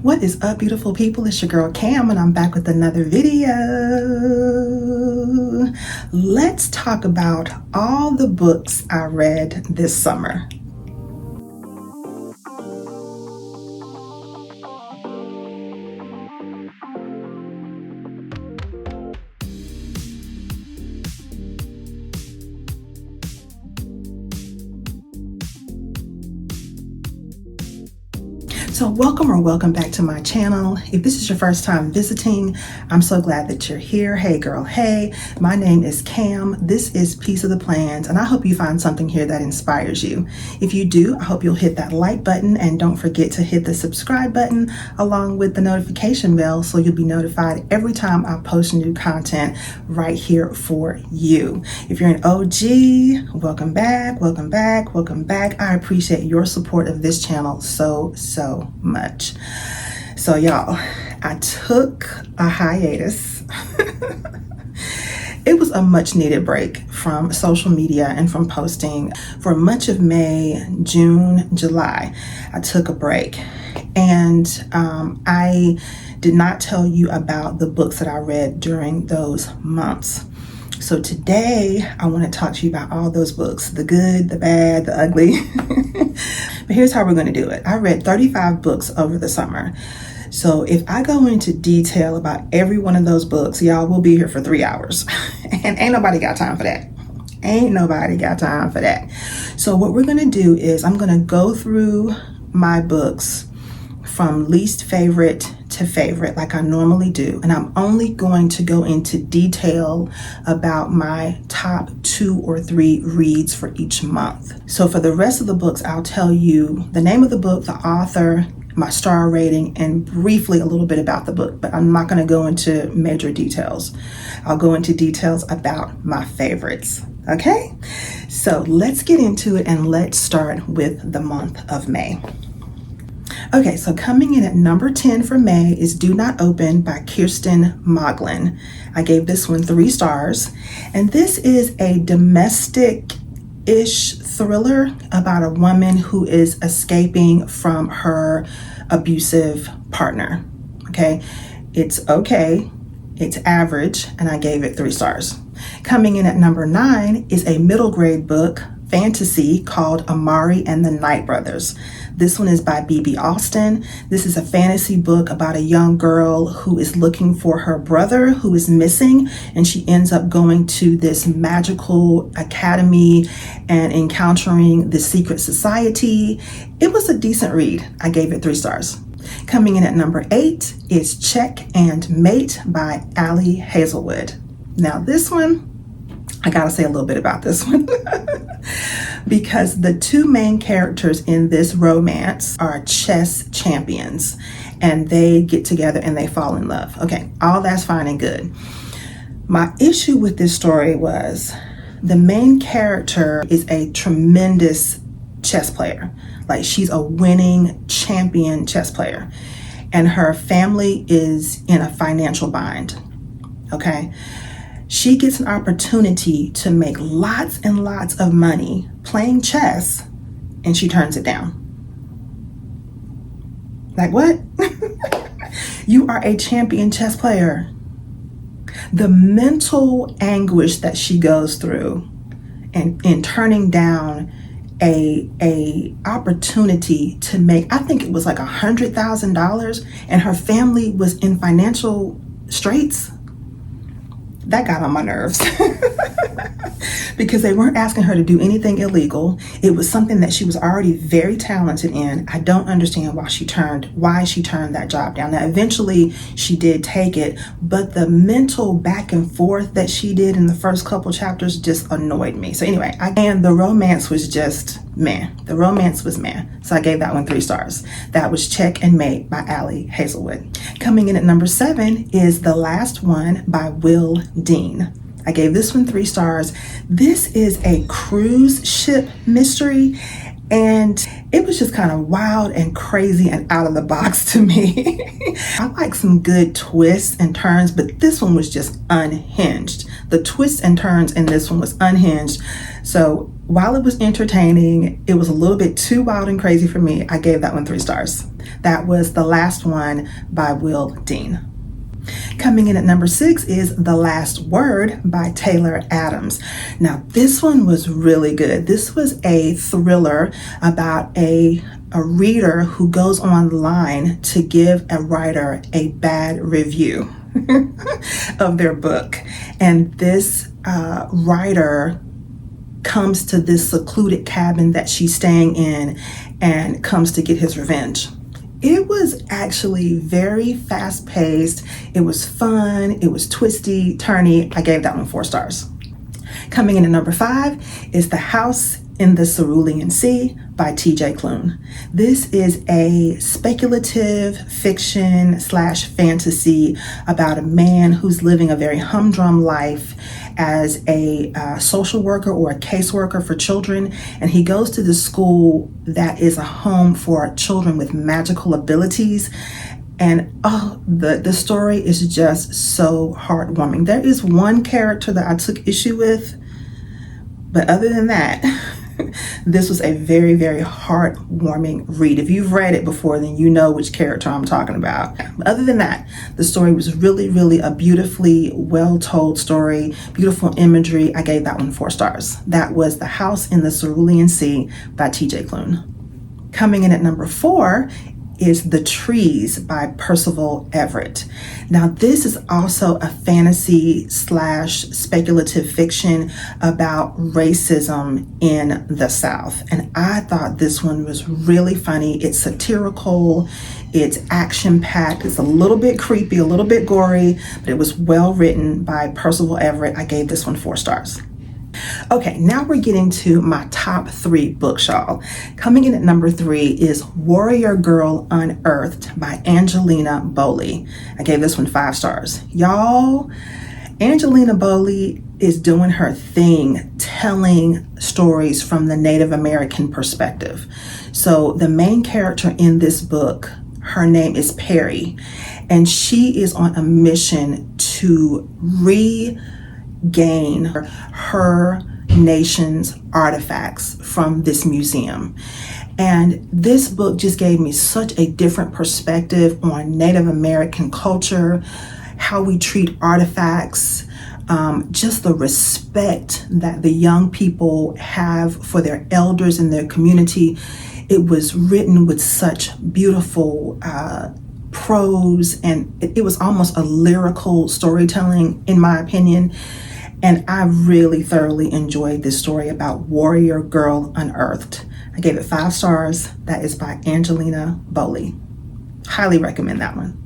What is up, beautiful people? It's your girl Cam, and I'm back with another video. Let's talk about all the books I read this summer. So welcome back to my channel. If this is your first time visiting, I'm so glad that you're here. Hey girl, hey, my name is Cam. This is Piece of the Plans, and I hope you find something here that inspires you. If you do, I hope you'll hit that like button and don't forget to hit the subscribe button along with the notification bell so you'll be notified every time I post new content right here for you. If you're an OG, welcome back. I appreciate your support of this channel so much. So y'all, I took a hiatus. It was a much needed break from social media and from posting. For much of May, June, July, I took a break, and I did not tell you about the books that I read during those months. So today I want to talk to you about all those books, the good, the bad, the ugly. But here's how we're going to do it. I read 35 books over the summer. So if I go into detail about every one of those books, y'all will be here for 3 hours. And ain't nobody got time for that. So what we're going to do is I'm going to go through my books from least favorite to favorite like I normally do, and I'm only going to go into detail about my top 2 or 3 reads for each month. So for the rest of the books, I'll tell you the name of the book, the author, my star rating, and briefly a little bit about the book, but I'm not going to go into major details. I'll go into details about my favorites. Okay, so let's get into it, and let's start with the month of May. Okay, so coming in at number 10 for May is Do Not Open by Kirsten Moglen. I gave this one 3 stars, and this is a domestic-ish thriller about a woman who is escaping from her abusive partner. Okay, it's average, and I gave it 3 stars. Coming in at number 9 is a middle grade book, fantasy, called Amari and the Night Brothers. This one is by B.B. Austin. This is a fantasy book about a young girl who is looking for her brother who is missing, and she ends up going to this magical academy and encountering the secret society. It was a decent read. I gave it 3 stars. Coming in at number 8 is Check and Mate by Ali Hazelwood. Now this one, I gotta say a little bit about this one because the 2 main characters in this romance are chess champions, and they get together and they fall in love. Okay, all that's fine and good. My issue with this story was the main character is a tremendous chess player. Like, she's a winning champion chess player, and her family is in a financial bind. Okay, she gets an opportunity to make lots and lots of money playing chess, and she turns it down. Like, what? You are a champion chess player. The mental anguish that she goes through and in turning down a opportunity to make, I think it was like $100,000, and her family was in financial straits. That got on my nerves because they weren't asking her to do anything illegal. It was something that she was already very talented in. I don't understand why she turned that job down. Now, eventually she did take it, but the mental back and forth that she did in the first couple chapters just annoyed me. So anyway, and the romance was just meh. So I gave that one 3 stars. That was Check and Mate by Ali Hazelwood. Coming in at number 7 is The Last One by Will Dean. I gave this one 3 stars. This is a cruise ship mystery, and it was just kind of wild and crazy and out of the box to me. I like some good twists and turns, but this one was just unhinged. The twists and turns in this one was unhinged. So While it was entertaining, it was a little bit too wild and crazy for me. I gave that one 3 stars. That was The Last One by Will Dean. Coming in at number 6 is The Last Word by Taylor Adams. Now, this one was really good. This was a thriller about a reader who goes online to give a writer a bad review of their book. And this writer comes to this secluded cabin that she's staying in and comes to get his revenge. It was actually very fast-paced. It was fun. It was twisty, turny. I gave that one 4 stars. Coming in at number 5 is The House in the Cerulean Sea by T.J. Klune. This is a speculative fiction / fantasy about a man who's living a very humdrum life as a social worker or a caseworker for children, and he goes to the school that is a home for children with magical abilities. And the story is just so heartwarming. There is one character that I took issue with, but other than that, this was a very, very heartwarming read. If you've read it before, then you know which character I'm talking about. Other than that, the story was really, really a beautifully well-told story, beautiful imagery. I gave that one 4 stars. That was The House in the Cerulean Sea by T.J. Klune. Coming in at number 4 is The Trees by Percival Everett. Now, this is also a fantasy / speculative fiction about racism in the South. And I thought this one was really funny. It's satirical, it's action-packed, it's a little bit creepy, a little bit gory, but it was well written by Percival Everett. I gave this one 4 stars. Okay, now we're getting to my top 3 books, y'all. Coming in at number 3 is Warrior Girl Unearthed by Angelina Boli. I gave this one 5 stars. Y'all, Angelina Boli is doing her thing, telling stories from the Native American perspective. So the main character in this book, her name is Perry, and she is on a mission to regain her nation's artifacts from this museum. And this book just gave me such a different perspective on Native American culture, how we treat artifacts, just the respect that the young people have for their elders in their community. It was written with such beautiful prose, and it was almost a lyrical storytelling, in my opinion. And I really thoroughly enjoyed this story about Warrior Girl Unearthed. I gave it 5 stars. That is by Angelina Boli. Highly recommend that one.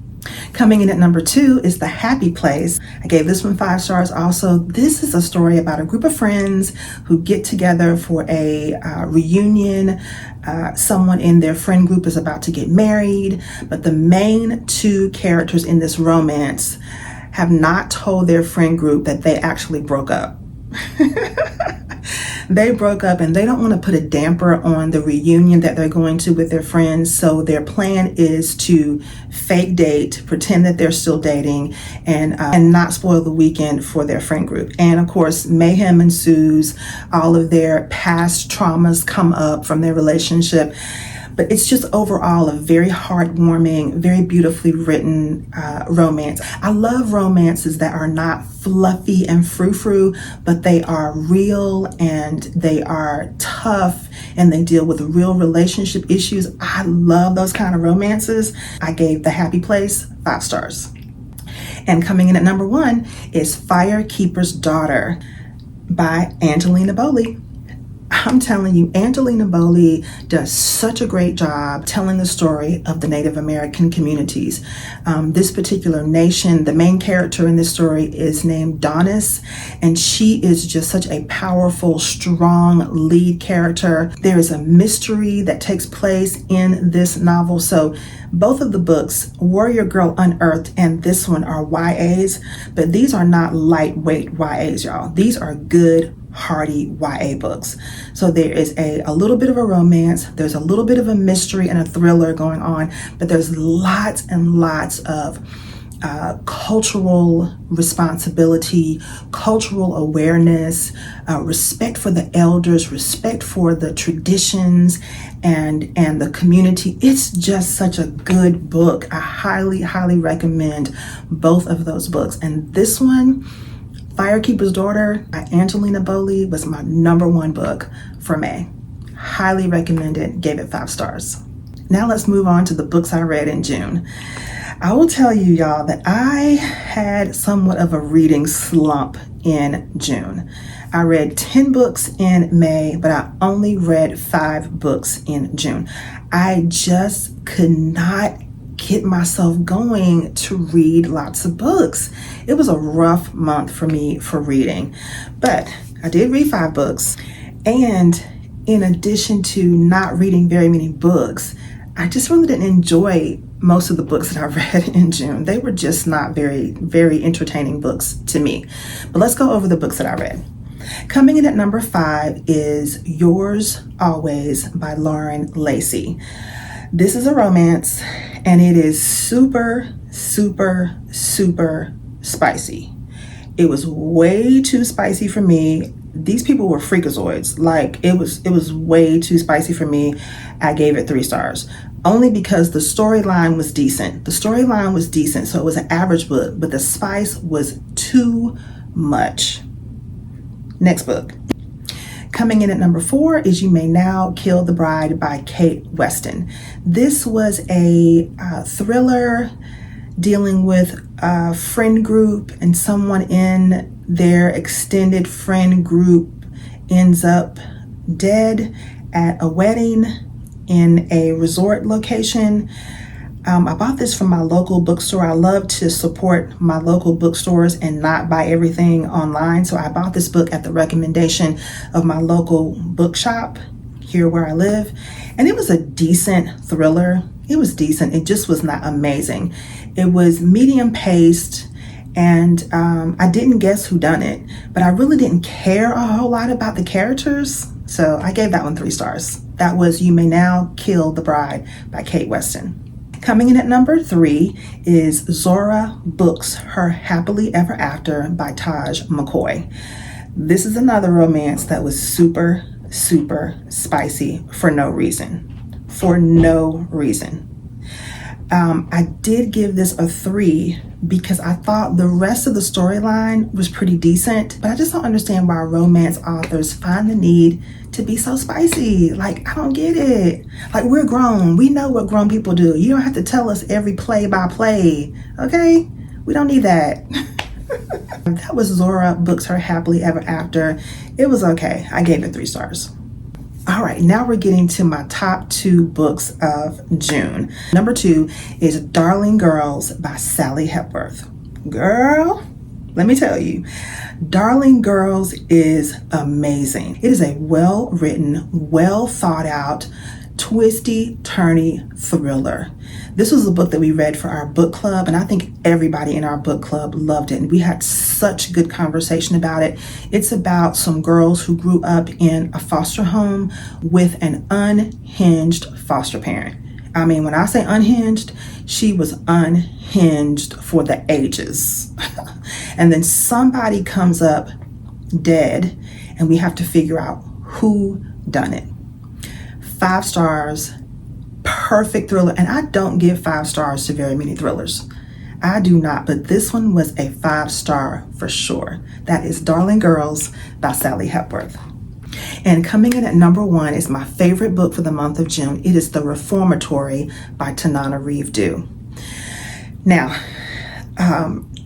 Coming in at number 2 is The Happy Place. I gave this one 5 stars also. This is a story about a group of friends who get together for a reunion. Someone in their friend group is about to get married, but the main 2 characters in this romance have not told their friend group that they actually broke up. They broke up and they don't want to put a damper on the reunion that they're going to with their friends. So their plan is to fake date, pretend that they're still dating, and not spoil the weekend for their friend group. And of course, mayhem ensues. All of their past traumas come up from their relationship. But it's just overall a very heartwarming, very beautifully written romance. I love romances that are not fluffy and frou-frou, but they are real and they are tough and they deal with real relationship issues. I love those kind of romances. I gave The Happy Place 5 stars. And coming in at number 1 is Firekeeper's Daughter by Angelina Boli. I'm telling you, Angelina Boli does such a great job telling the story of the Native American communities. This particular nation, the main character in this story is named Donis, and she is just such a powerful, strong lead character. There is a mystery that takes place in this novel. So both of the books, Warrior Girl Unearthed and this one, are YAs, but these are not lightweight YAs, y'all. These are good, hearty YA books. So there is a little bit of a romance, there's a little bit of a mystery and a thriller going on, but there's lots and lots of cultural responsibility, cultural awareness, respect for the elders, respect for the traditions and the community. It's just such a good book. I highly recommend both of those books. And this one, Firekeeper's Daughter by Angelina Boli, was my #1 book for May. Highly recommend it, gave it 5 stars. Now let's move on to the books I read in June. I will tell you, y'all, that I had somewhat of a reading slump in June. I read 10 books in May, but I only read 5 books in June. I just could not get myself going to read lots of books. It was a rough month for me for reading, but I did read 5 books. And in addition to not reading very many books, I just really didn't enjoy most of the books that I read in June. They were just not very entertaining books to me. But let's go over the books that I read. Coming in at number 5 is Yours Always by Lauren Lacey. This is a romance, and it is super spicy. It was way too spicy for me. These people were freakazoids. Like, it was way too spicy for me. I gave it 3 stars. Only because the storyline was decent. So it was an average book, but the spice was too much. Next book. Coming in at number 4 is You May Now Kill the Bride by Kate Weston. This was a thriller dealing with a friend group, and someone in their extended friend group ends up dead at a wedding in a resort location. I bought this from my local bookstore. I love to support my local bookstores and not buy everything online. So I bought this book at the recommendation of my local bookshop here where I live. And it was a decent thriller. It was decent. It just was not amazing. It was medium paced, and I didn't guess who done it, but I really didn't care a whole lot about the characters. So I gave that one 3 stars. That was You May Now Kill the Bride by Kate Weston. Coming in at number 3 is Zora Books Her Happily Ever After by Taj McCoy. This is another romance that was super spicy for no reason. I did give this a 3 because I thought the rest of the storyline was pretty decent, but I just don't understand why romance authors find the need to be so spicy. Like, I don't get it. Like, we're grown. We know what grown people do. You don't have to tell us every play by play, okay? We don't need that. That was Zora Books Her Happily Ever After. It was okay. I gave it 3 stars. All right, now we're getting to my top 2 books of June. Number 2 is Darling Girls by Sally Hepworth. Girl, let me tell you, Darling Girls is amazing. It is a well-written, well-thought-out, twisty-turny thriller. This was a book that we read for our book club, and I think everybody in our book club loved it, and we had such good conversation about it. It's about some girls who grew up in a foster home with an unhinged foster parent. I mean, when I say unhinged, she was unhinged for the ages. And then somebody comes up dead, and we have to figure out who done it. 5 stars, perfect thriller. And I don't give 5 stars to very many thrillers. I do not, but this one was a 5-star for sure. That is Darling Girls by Sally Hepworth. And coming in at number 1 is my favorite book for the month of June. It is The Reformatory by Tanana Reeve Dew. Now,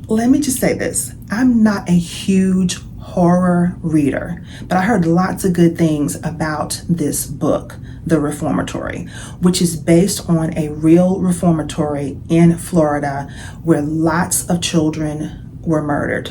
let me just say this. I'm not a huge horror reader, but I heard lots of good things about this book, The Reformatory, which is based on a real reformatory in Florida where lots of children were murdered,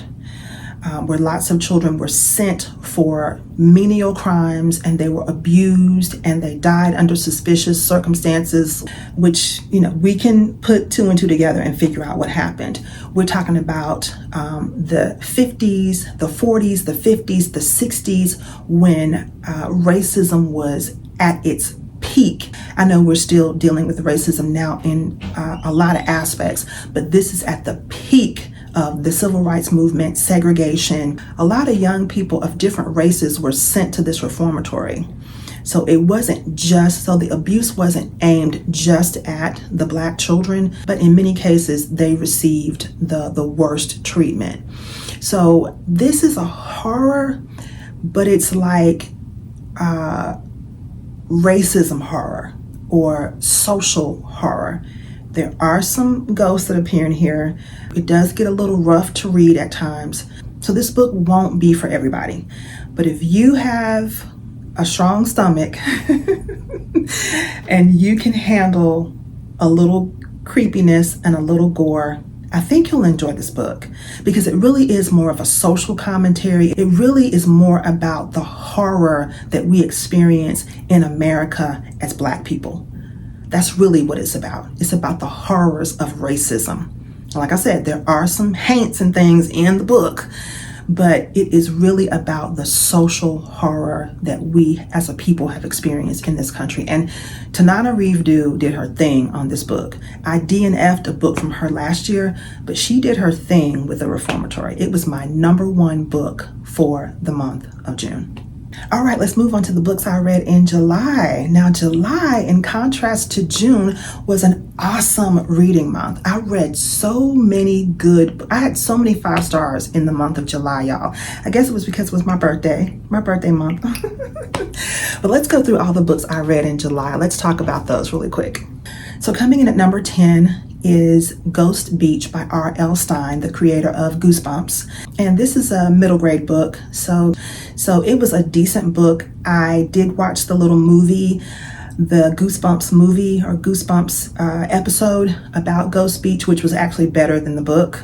where lots of children were sent for menial crimes, and they were abused, and they died under suspicious circumstances, which, you know, we can put 2 and 2 together and figure out what happened. We're talking about the 50s, the 40s, the 50s, the 60s, when racism was at its peak. I know we're still dealing with racism now in a lot of aspects, but this is at the peak of the civil rights movement, segregation. A lot of young people of different races were sent to this reformatory. So it wasn't just, so the abuse wasn't aimed just at the Black children, but in many cases, they received the worst treatment. So this is a horror, but it's like racism horror or social horror. There are some ghosts that appear in here. It does get a little rough to read at times. So this book won't be for everybody. But if you have a strong stomach and you can handle a little creepiness and a little gore, I think you'll enjoy this book because it really is more of a social commentary. It really is more about the horror that we experience in America as Black people. That's really what it's about. It's about the horrors of racism. Like I said, there are some hints and things in the book, but it is really about the social horror that we as a people have experienced in this country. And Tanana Reeve-Dew did her thing on this book. I DNF'd a book from her last year, but she did her thing with the reformatory. It was my #1 book for the month of June. All right, let's move on to the books I read in July. Now, July, in contrast to June, was an awesome reading month. I read so many I had so many 5 stars in the month of July, y'all. I guess it was because it was my birthday month. But let's go through all the books I read in July. Let's talk about those really quick. So coming in at number 10 is Ghost Beach by R.L. Stine, the creator of Goosebumps. And this is a middle grade book. So it was a decent book. I did watch the little movie, the Goosebumps movie or Goosebumps episode about Ghost Beach, which was actually better than the book.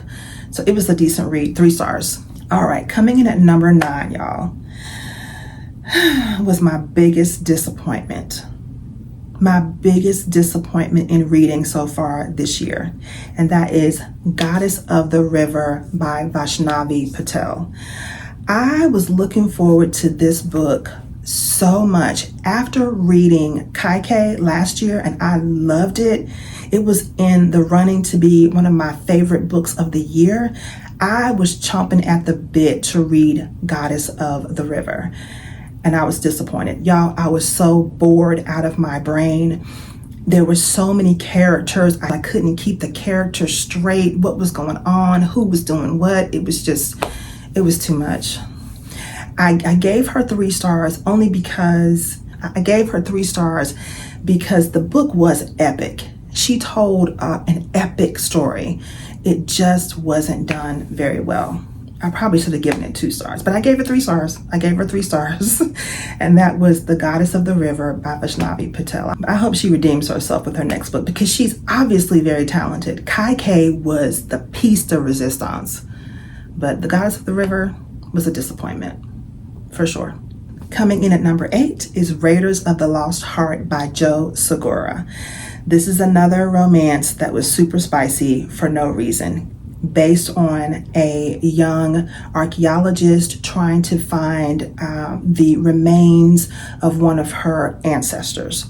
So it was a decent read, 3 stars. All right, coming in at number 9, y'all, was my biggest disappointment. My biggest disappointment in reading so far this year, and that is Goddess of the River by Vaishnavi Patel. I was looking forward to this book so much after reading Kaikeyi last year, and I loved it. It was in the running to be one of my favorite books of the year. I was chomping at the bit to read Goddess of the River. And I was disappointed. Y'all, I was so bored out of my brain. There were so many characters. I couldn't keep the characters straight. What was going on? Who was doing what? It was too much. I gave her 3 stars only because the book was epic. She told an epic story. It just wasn't done very well. I probably should have given it 2 stars, but I gave it 3 stars. And that was The Goddess of the River by Vaishnavi Patel. I hope she redeems herself with her next book because she's obviously very talented. Kaikeyi was the piece de resistance, but The Goddess of the River was a disappointment, for sure. Coming in at number 8 is Raiders of the Lost Heart by Joe Segura. This is another romance that was super spicy for no reason, based on a young archaeologist trying to find the remains of one of her ancestors.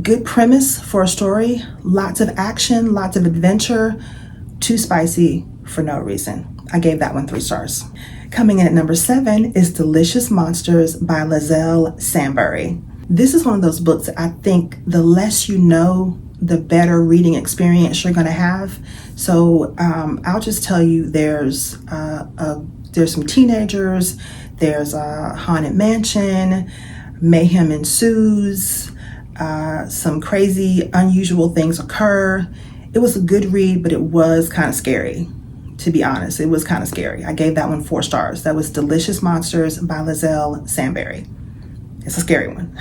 Good premise for a story, lots of action, lots of adventure, too spicy for no reason. I gave that one 3 stars. Coming in at number 7 is Delicious Monsters by Lizelle Sambury. This is one of those books that I think the less you know, the better reading experience you're going to have. So I'll just tell you, there's some teenagers, there's a haunted mansion, mayhem ensues, some crazy, unusual things occur. It was a good read, but it was kind of scary. To be honest, it was kind of scary. I gave that one 4 stars. That was Delicious Monsters by Lizelle Sambury. It's a scary one.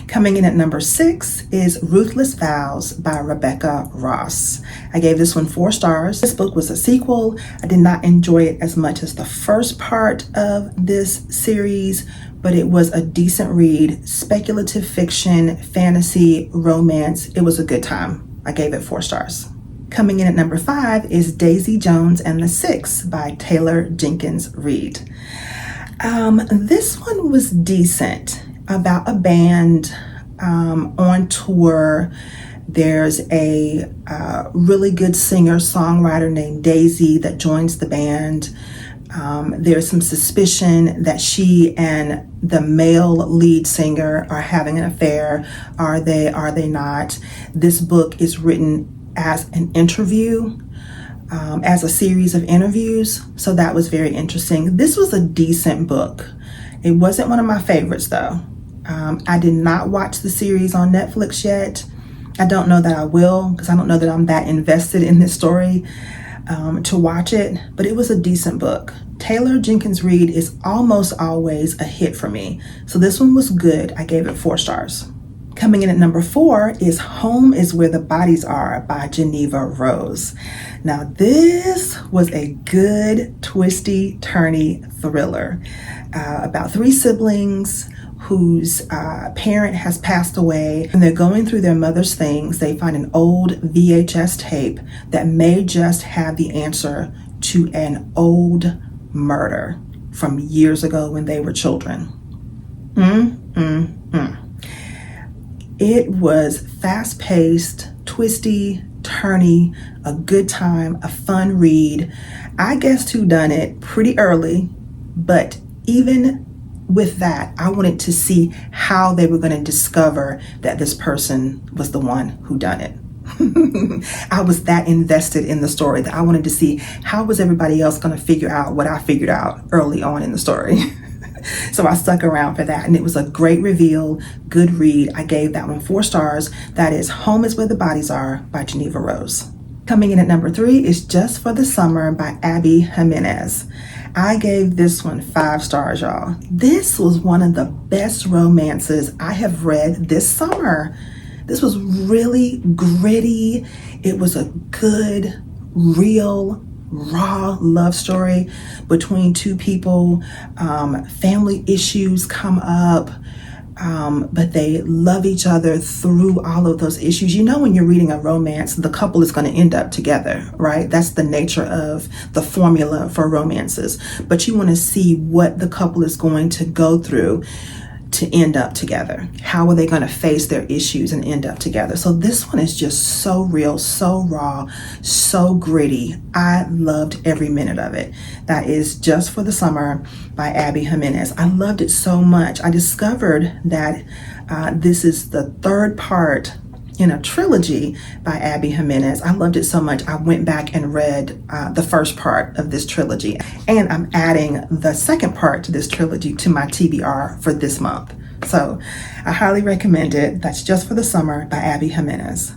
Coming in at number 6 is Ruthless Vows by Rebecca Ross. I gave this one 4 stars. This book was a sequel. I did not enjoy it as much as the first part of this series, but it was a decent read. Speculative fiction, fantasy, romance. It was a good time. I gave it 4 stars. Coming in at number 5 is Daisy Jones and the Six by Taylor Jenkins Reid. This one was decent. about a band on tour. There's a really good singer-songwriter named Daisy that joins the band. There's some suspicion that she and the male lead singer are having an affair. Are they not? This book is written as an interview, as a series of interviews. So that was very interesting. This was a decent book. It wasn't one of my favorites though. I did not watch the series on Netflix yet. I don't know that I will, because I don't know that I'm that invested in this story to watch it, but it was a decent book. Taylor Jenkins Reid is almost always a hit for me. So this one was good. I gave it 4 stars. Coming in at number 4 is Home is Where the Bodies Are by Geneva Rose. Now this was a good, twisty, turny thriller about 3 siblings whose parent has passed away, and they're going through their mother's things. They find an old VHS tape that may just have the answer to an old murder from years ago when they were children. It was fast-paced, twisty, turny, a good time, a fun read. I guessed who done it pretty early, but even with that, I wanted to see how they were going to discover that this person was the one who done it. I was that invested in the story that I wanted to see how was everybody else going to figure out what I figured out early on in the story. So I stuck around for that, and it was a great reveal, good read. I gave that one 4 stars. That is Home is Where the Bodies Are by Geneva Rose. Coming in at number 3 is Just for the Summer by Abby Jimenez. I gave this one 5 stars, y'all. This was one of the best romances I have read this summer. This was really gritty. It was a good, real, raw love story between 2 people. Family issues come up, but they love each other through all of those issues. You know, when you're reading a romance, the couple is going to end up together, right? That's the nature of the formula for romances. But you want to see what the couple is going to go through to end up together. How are they going to face their issues and end up together? So this one is just so real, so raw, so gritty. I loved every minute of it. That is Just for the Summer by Abby Jimenez. I loved it so much. I discovered that this is the 3rd part in a trilogy by Abby Jimenez. I loved it so much. I went back and read the first part of this trilogy, and I'm adding the 2nd part to this trilogy to my TBR for this month. So I highly recommend it. That's Just for the Summer by Abby Jimenez.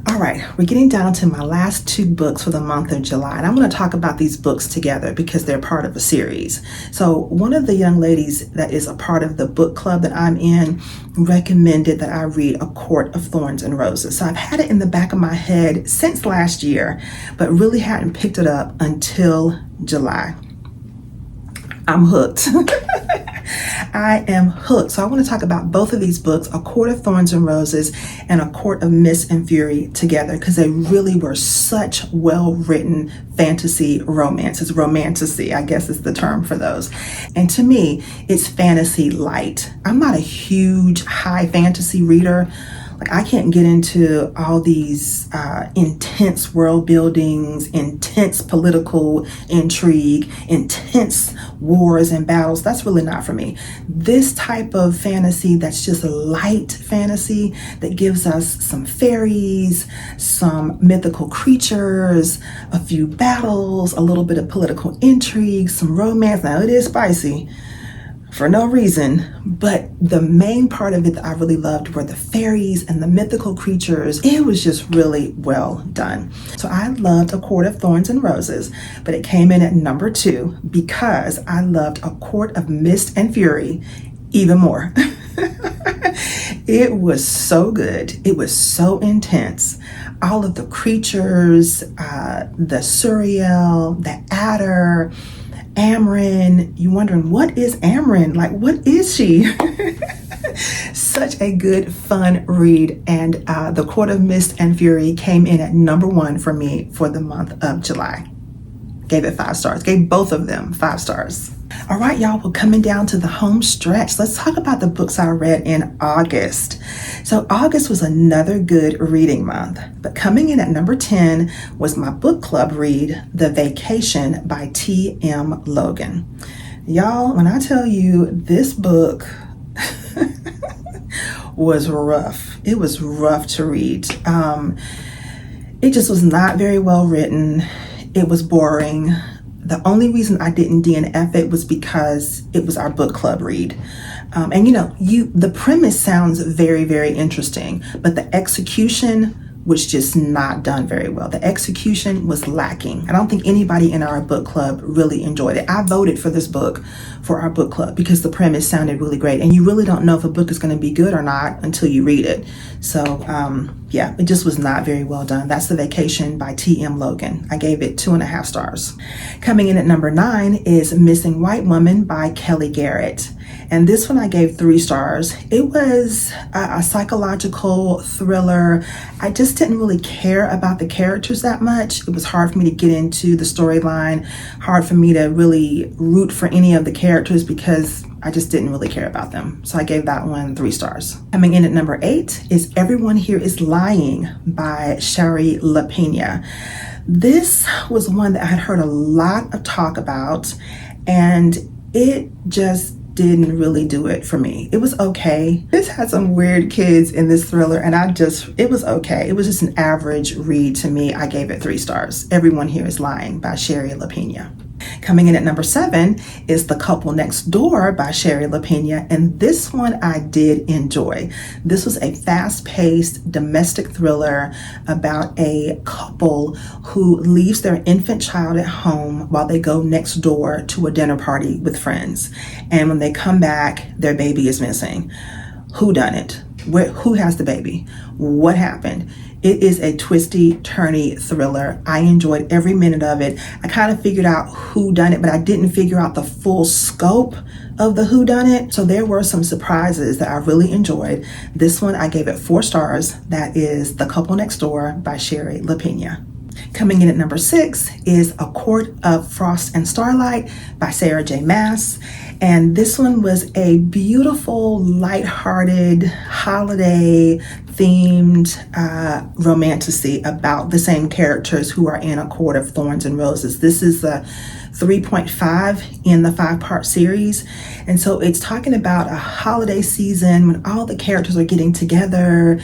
All right, we're getting down to my last 2 books for the month of July, and I'm going to talk about these books together because they're part of a series. So one of the young ladies that is a part of the book club that I'm in recommended that I read A Court of Thorns and Roses. So I've had it in the back of my head since last year, but really hadn't picked it up until July. I'm hooked. I am hooked. So I want to talk about both of these books, A Court of Thorns and Roses and A Court of Mist and Fury, together, because they really were such well-written fantasy romances. Romantasy, I guess is the term for those. And to me, it's fantasy light. I'm not a huge high fantasy reader. Like, I can't get into all these intense world buildings, intense political intrigue, intense wars and battles. That's really not for me. This type of fantasy that's just light fantasy that gives us some fairies, some mythical creatures, a few battles, a little bit of political intrigue, some romance. Now, it is spicy for no reason, but the main part of it that I really loved were the fairies and the mythical creatures. It was just really well done. So I loved A Court of Thorns and Roses, but it came in at number 2 because I loved A Court of Mist and Fury even more. It was so good. It was so intense. All of the creatures, the Suriel, the adder, Amren, you wondering, what is Amren? Like, what is she? Such a good, fun read. And The Court of Mist and Fury came in at number 1 for me for the month of July. Gave it 5 stars. Gave both of them 5 stars. All right, y'all, we're coming down to the home stretch. Let's talk about the books I read in August. So August was another good reading month, but coming in at number 10 was my book club read, The Vacation by T.M. Logan. Y'all, when I tell you this book was rough. It was rough to read. It just was not very well written. It was boring. The only reason I didn't DNF it was because it was our book club read. And the premise sounds very, very interesting, but the execution was just not done very well. The execution was lacking. I don't think anybody in our book club really enjoyed it. I voted for this book for our book club because the premise sounded really great. And you really don't know if a book is going to be good or not until you read it. So yeah, it just was not very well done. That's The Vacation by T.M. Logan. I gave it 2.5 stars. Coming in at number 9 is Missing White Woman by Kelly Garrett. And this one I gave 3 stars. It was a psychological thriller. I just didn't really care about the characters that much. It was hard for me to get into the storyline, hard for me to really root for any of the characters because I just didn't really care about them. So I gave that one 3 stars. Coming in at number 8 is Everyone Here is Lying by Shari LaPena. This was one that I had heard a lot of talk about, and it just didn't really do it for me. It was okay. This had some weird kids in this thriller, and it was okay. It was just an average read to me. I gave it 3 stars. Everyone Here is Lying by Shari LaPena. Coming in at number 7 is The Couple Next Door by Shari LaPena, and this one I did enjoy. This was a fast-paced domestic thriller about a couple who leaves their infant child at home while they go next door to a dinner party with friends. And when they come back, their baby is missing. Who done it? Who has the baby? What happened? It is a twisty, turny thriller. I enjoyed every minute of it. I kind of figured out who done it, but I didn't figure out the full scope of the who done it. So there were some surprises that I really enjoyed. This one, I gave it 4 stars. That is The Couple Next Door by Shari LaPena. Coming in at number 6 is A Court of Frost and Starlight by Sarah J. Maas. And this one was a beautiful, lighthearted, holiday-themed romantasy about the same characters who are in A Court of Thorns and Roses. This is a 3.5 in the 5-part series. And so it's talking about a holiday season when all the characters are getting together,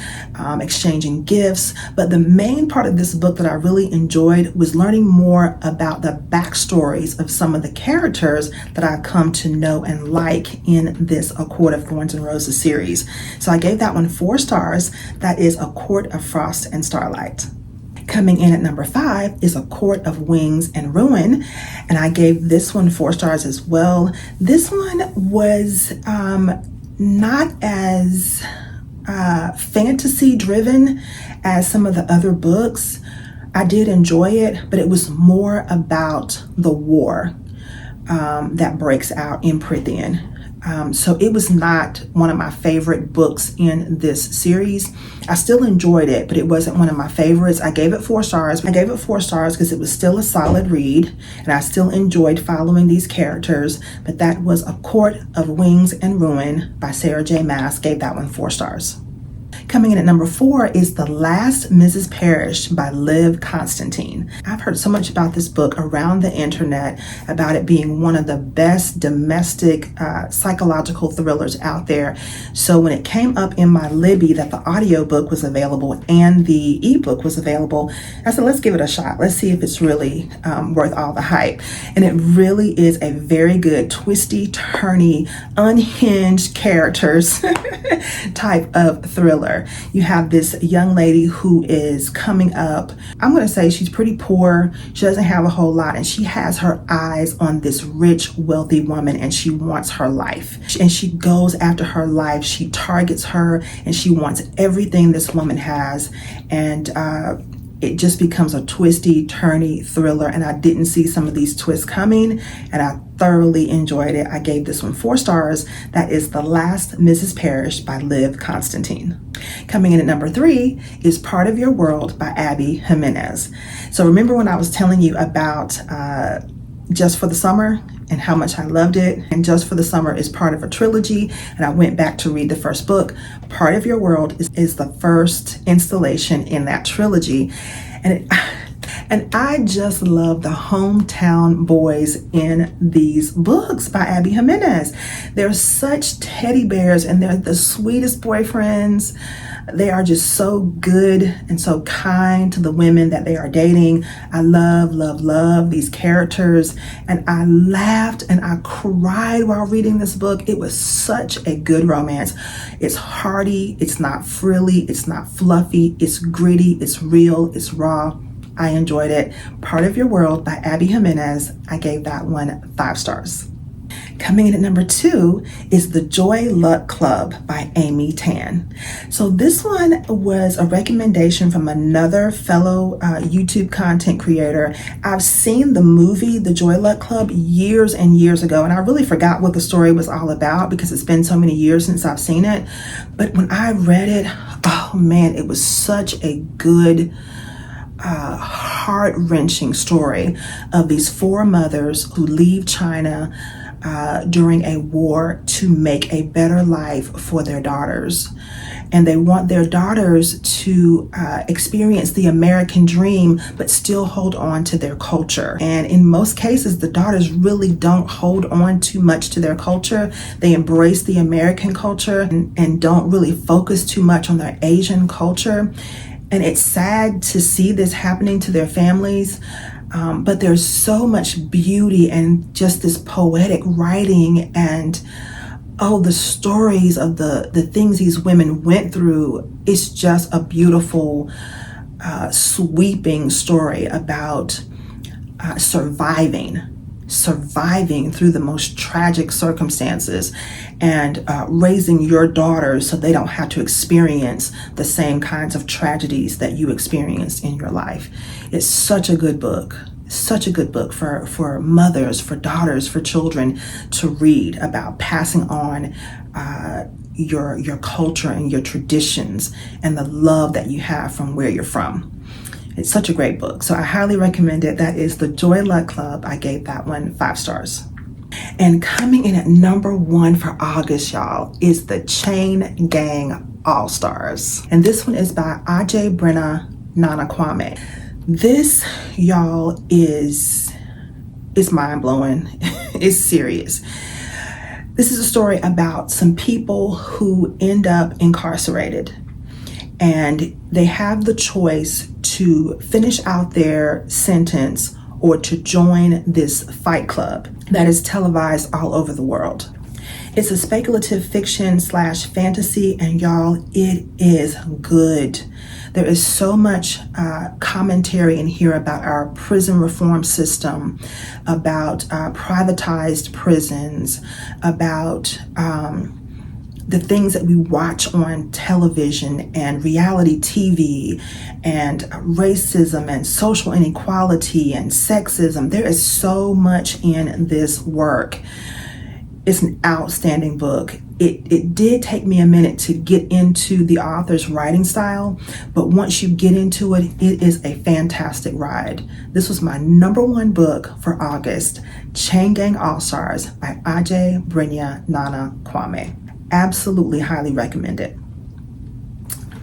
exchanging gifts. But the main part of this book that I really enjoyed was learning more about the backstories of some of the characters that I've come to know and like in this A Court of Thorns and Roses series. So I gave that one 4 stars. That is A Court of Frost and Starlight. Coming in at number 5 is A Court of Wings and Ruin, and I gave this one 4 stars as well. This one was not as fantasy driven as some of the other books. I did enjoy it, but it was more about the war that breaks out in Prythian. So it was not one of my favorite books in this series. I still enjoyed it, but it wasn't one of my favorites. I gave it 4 stars. I gave it 4 stars because it was still a solid read, and I still enjoyed following these characters. But that was A Court of Wings and Ruin by Sarah J. Maas. Gave that one 4 stars. Coming in at number 4 is The Last Mrs. Parrish by Liv Constantine. I've heard so much about this book around the internet, about it being one of the best domestic psychological thrillers out there. So when it came up in my Libby that the audiobook was available and the ebook was available, I said, let's give it a shot. Let's see if it's really worth all the hype. And it really is a very good, twisty, turny, unhinged characters type of thriller. You have this young lady who is coming up. I'm going to say she's pretty poor. She doesn't have a whole lot, and she has her eyes on this rich, wealthy woman, and she wants her life. And she goes after her life. She targets her, and she wants everything this woman has. And it just becomes a twisty, turny thriller, and I didn't see some of these twists coming, and I thoroughly enjoyed it. I gave this one 4 stars. That is The Last Mrs. Parrish by Liv Constantine. Coming in at number 3 is Part of Your World by Abby Jimenez. So remember when I was telling you about Just for the Summer? and how much I loved it. And Just for the Summer is part of a trilogy, and I went back to read the first book. Part of Your World is the first installation in that trilogy. And I just love the hometown boys in these books by Abby Jimenez. They're such teddy bears, and they're the sweetest boyfriends. They are just so good and so kind to the women that they are dating. I love, love, love these characters. And I laughed and I cried while reading this book. It was such a good romance. It's hearty, it's not frilly, it's not fluffy, it's gritty, it's real, it's raw. I enjoyed it. Part of Your World by Abby Jimenez. I gave that one 5 stars. Coming in at number 2 is The Joy Luck Club by Amy Tan. So this one was a recommendation from another fellow YouTube content creator. I've seen the movie The Joy Luck Club years and years ago, and I really forgot what the story was all about because it's been so many years since I've seen it. But when I read it, oh man, it was such a good heart-wrenching story of these 4 mothers who leave China during a war to make a better life for their daughters. And they want their daughters to experience the American dream, but still hold on to their culture. And in most cases, the daughters really don't hold on too much to their culture. They embrace the American culture and don't really focus too much on their Asian culture. And it's sad to see this happening to their families, but there's so much beauty and just this poetic writing and the stories of the things these women went through. It's just a beautiful, sweeping story about surviving through the most tragic circumstances and raising your daughters so they don't have to experience the same kinds of tragedies that you experienced in your life. It's such a good book. Such a good book for mothers, for daughters, for children to read about passing on your culture and your traditions and the love that you have from where you're from. It's such a great book. So I highly recommend it. That is The Joy Luck Club. I gave that one 5 stars. And coming in at number 1 for August, y'all, is The Chain Gang All-Stars. And this one is by Ajay Brenna Nana Kwame. This, y'all, is mind-blowing. It's serious. This is a story about some people who end up incarcerated. And they have the choice to finish out their sentence or to join this fight club that is televised all over the world. It's a speculative fiction / fantasy, and y'all, it is good. There is so much commentary in here about our prison reform system, about privatized prisons, about the things that we watch on television and reality TV and racism and social inequality and sexism. There is so much in this work. It's an outstanding book. It did take me a minute to get into the author's writing style, but once you get into it, it is a fantastic ride. This was my number 1 book for August, Chain Gang All-Stars by Ajay Brenna Nana Kwame. Absolutely highly recommend it.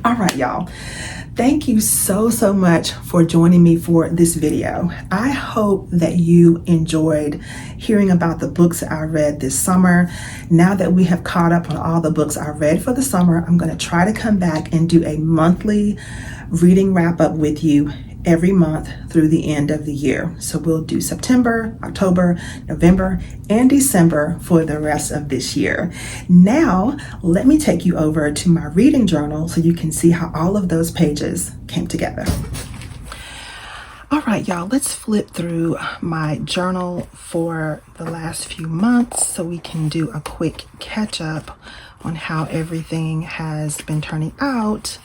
All right, y'all. Thank you so much for joining me for this video. I hope that you enjoyed hearing about the books that I read this summer. Now that we have caught up on all the books I read for the summer, I'm going to try to come back and do a monthly reading wrap up with you every month through the end of the year. So we'll do September, October, November, and December for the rest of this year. Now, let me take you over to my reading journal so you can see how all of those pages came together. All right, y'all, let's flip through my journal for the last few months so we can do a quick catch up on how everything has been turning out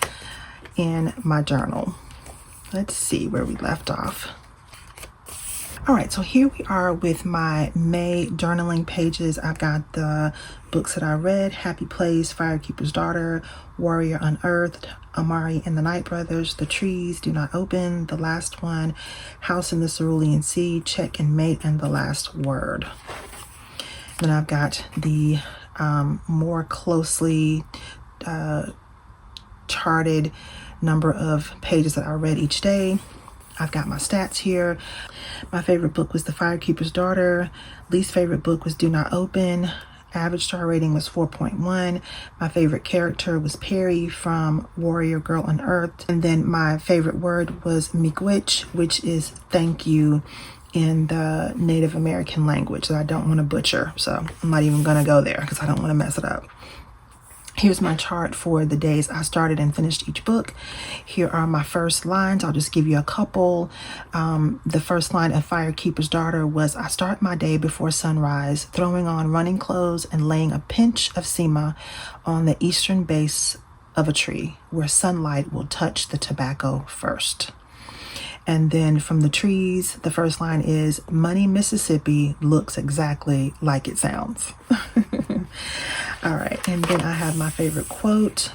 in my journal. Let's see where we left off. All right, so here we are with my May journaling pages. I've got the books that I read: Happy Place, Firekeeper's Daughter, Warrior Unearthed, Amari and the Night Brothers, The Trees Do Not Open, the last one, House in the Cerulean Sea, Check and Mate, and The Last Word. Then I've got the more closely charted number of pages that I read each day. I've got my stats here. My favorite book was The Firekeeper's Daughter. Least favorite book was Do Not Open. Average star rating was 4.1. My favorite character was Perry from Warrior Girl Unearthed. And then my favorite word was miigwech, which is thank you in the Native American language that I don't want to butcher. So I'm not even going to go there because I don't want to mess it up. Here's my chart for the days I started and finished each book. Here are my first lines. I'll just give you a couple. The first line of Firekeeper's Daughter was, I start my day before sunrise, throwing on running clothes and laying a pinch of sema on the eastern base of a tree where sunlight will touch the tobacco first. And then from the trees, the first line is, Money, Mississippi looks exactly like it sounds. All right, and then I have my favorite quote.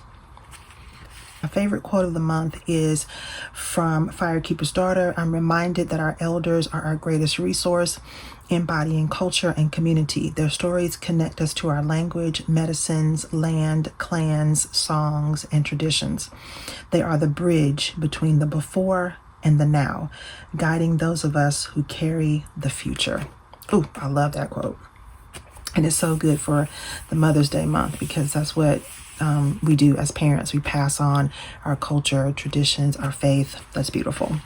My favorite quote of the month is from Firekeeper's Daughter. I'm reminded that our elders are our greatest resource, embodying culture and community. Their stories connect us to our language, medicines, land, clans, songs, and traditions. They are the bridge between the before and the now, guiding those of us who carry the future. Ooh, I love that quote. And it's so good for the Mother's Day month because that's what we do as parents. We pass on our culture, traditions, our faith. That's beautiful.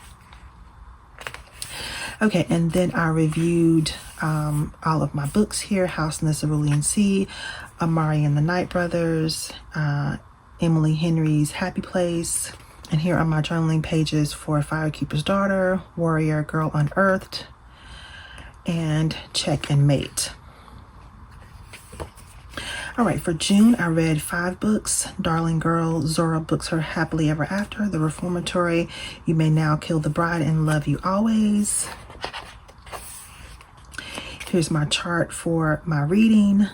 Okay, and then I reviewed all of my books here. House in the Cerulean Sea, Amari and the Night Brothers, Emily Henry's Happy Place. And here are my journaling pages for Firekeeper's Daughter, Warrior Girl Unearthed, and Check and Mate. All right, for June, I read 5 books. Darling Girl, Zora Books Her Happily Ever After, The Reformatory, You May Now Kill the Bride and Love You Always. Here's my chart for my reading.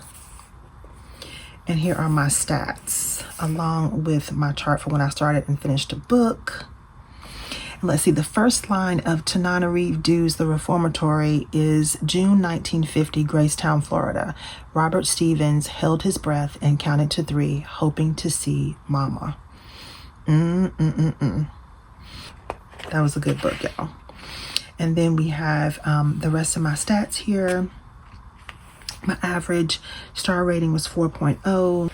And here are my stats, along with my chart for when I started and finished a book. And let's see, the first line of Tananarive Dew's The Reformatory is June 1950, Gracetown, Florida. Robert Stevens held his breath and counted to 3, hoping to see Mama. That was a good book, y'all. And then we have the rest of my stats here. My average star rating was 4.0.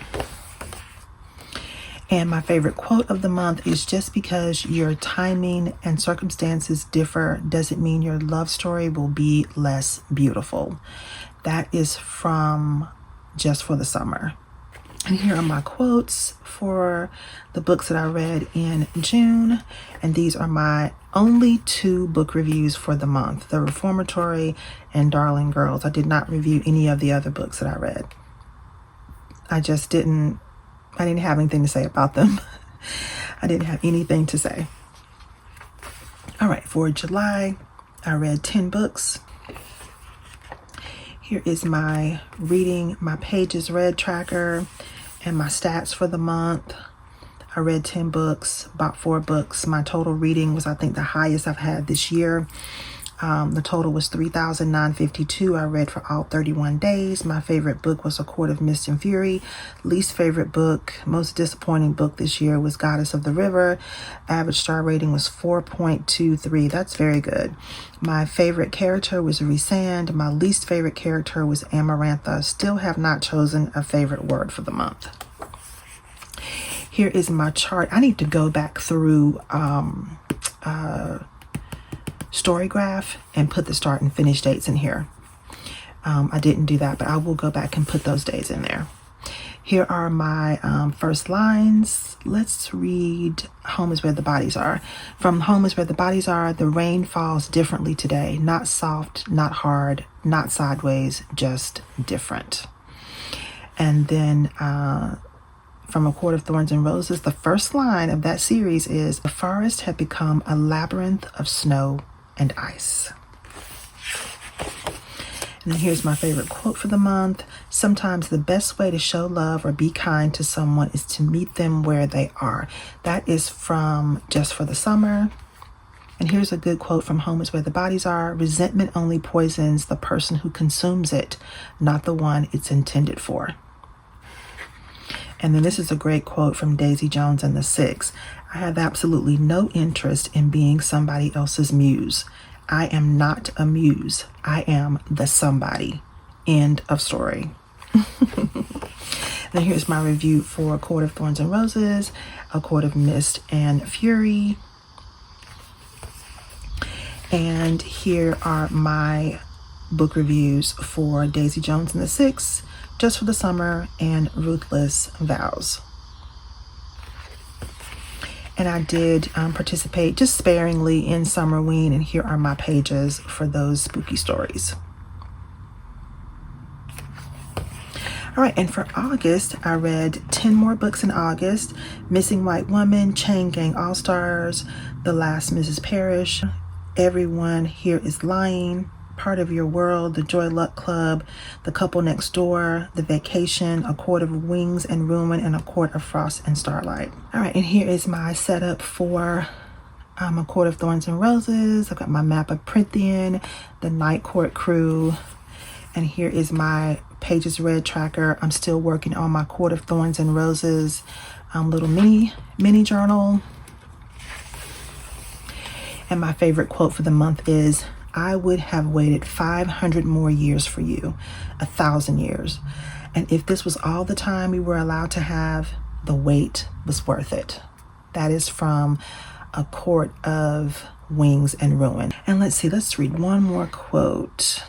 And my favorite quote of the month is, just because your timing and circumstances differ doesn't mean your love story will be less beautiful. That is from Just for the Summer. And here are my quotes for the books that I read in June. And these are my only 2 book reviews for the month, The Reformatory and Darling Girls. I did not review any of the other books that I read. I didn't have anything to say about them. I didn't have anything to say. All right, for July, I read 10 books. Here is my reading, my pages read tracker, and my stats for the month. I read 10 books, bought 4 books. My total reading was, I think, the highest I've had this year. The total was 3,952. I read for all 31 days. My favorite book was A Court of Mist and Fury. Least favorite book, most disappointing book this year was Goddess of the River. Average star rating was 4.23. That's very good. My favorite character was Rhysand. My least favorite character was Amarantha. Still have not chosen a favorite word for the month. Here is my chart. I need to go back through Storygraph and put the start and finish dates in here. I didn't do that, but I will go back and put those days in there. Here are my first lines. Let's read Home is Where the Bodies Are. From Home is Where the Bodies Are, the rain falls differently today. Not soft, not hard, not sideways, just different. And then from A Court of Thorns and Roses, the first line of that series is, the forest had become a labyrinth of snow and ice. And then here's my favorite quote for the month. Sometimes the best way to show love or be kind to someone is to meet them where they are. That is from Just for the Summer. And here's a good quote from Home is Where the Bodies Are. Resentment only poisons the person who consumes it, not the one it's intended for. And then this is a great quote from Daisy Jones and the Six. I have absolutely no interest in being somebody else's muse. I am not a muse. I am the somebody. End of story. Then here's my review for A Court of Thorns and Roses, A Court of Mist and Fury. And here are my book reviews for Daisy Jones and the Six, Just for the Summer, and Ruthless Vows. And I did participate just sparingly in Summerween, and here are my pages for those spooky stories. All right, and for August, I read 10 more books in August: Missing White Woman, Chain Gang All-Stars, The Last Mrs. Parrish, Everyone Here Is Lying, Part of Your World, The Joy Luck Club, The Couple Next Door, The Vacation, A Court of Wings and Ruin, and A Court of Frost and Starlight. All right, and here is my setup for A Court of Thorns and Roses. I've got my map of Prythian, the Night Court crew, and here is my pages read tracker. I'm still working on my Court of Thorns and Roses little mini journal. And my favorite quote for the month is, I would have waited 500 more years for you, 1,000 years. And if this was all the time we were allowed to have, the wait was worth it. That is from A Court of Wings and Ruin. And let's read one more quote.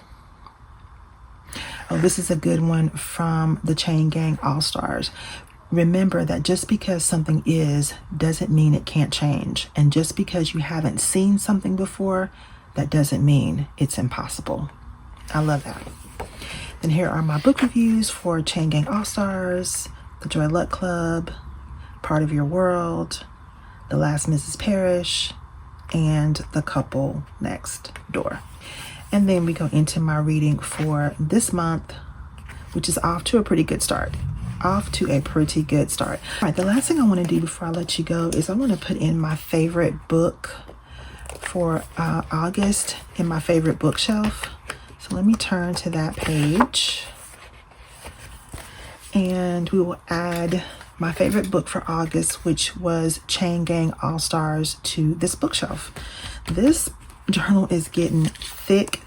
Oh, this is a good one from the Chain Gang All-Stars. Remember that just because something is doesn't mean it can't change. And just because you haven't seen something before, that doesn't mean it's impossible. I love that. And here are my book reviews for Chain Gang All-Stars, The Joy Luck Club, Part of Your World, The Last Mrs. Parrish, and The Couple Next Door. And then we go into my reading for this month, which is off to a pretty good start. All right, the last thing I want to do before I let you go is I want to put in my favorite book for August in my favorite bookshelf. So let me turn to that page, and we will add my favorite book for August, which was Chain Gang All-Stars, to this bookshelf. This journal is getting thick.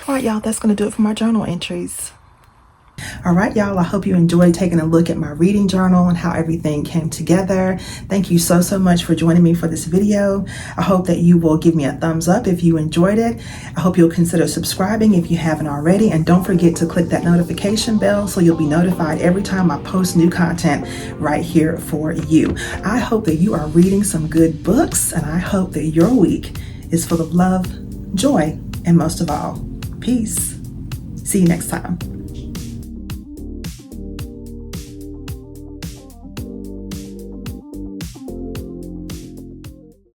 All right, y'all, that's going to do it for my journal entries. All right, y'all, I hope you enjoyed taking a look at my reading journal and how everything came together. Thank you so much for joining me for this video. I hope that you will give me a thumbs up if you enjoyed it. I hope you'll consider subscribing if you haven't already. And don't forget to click that notification bell so you'll be notified every time I post new content right here for you. I hope that you are reading some good books, and I hope that your week is full of love, joy, and most of all, peace. See you next time.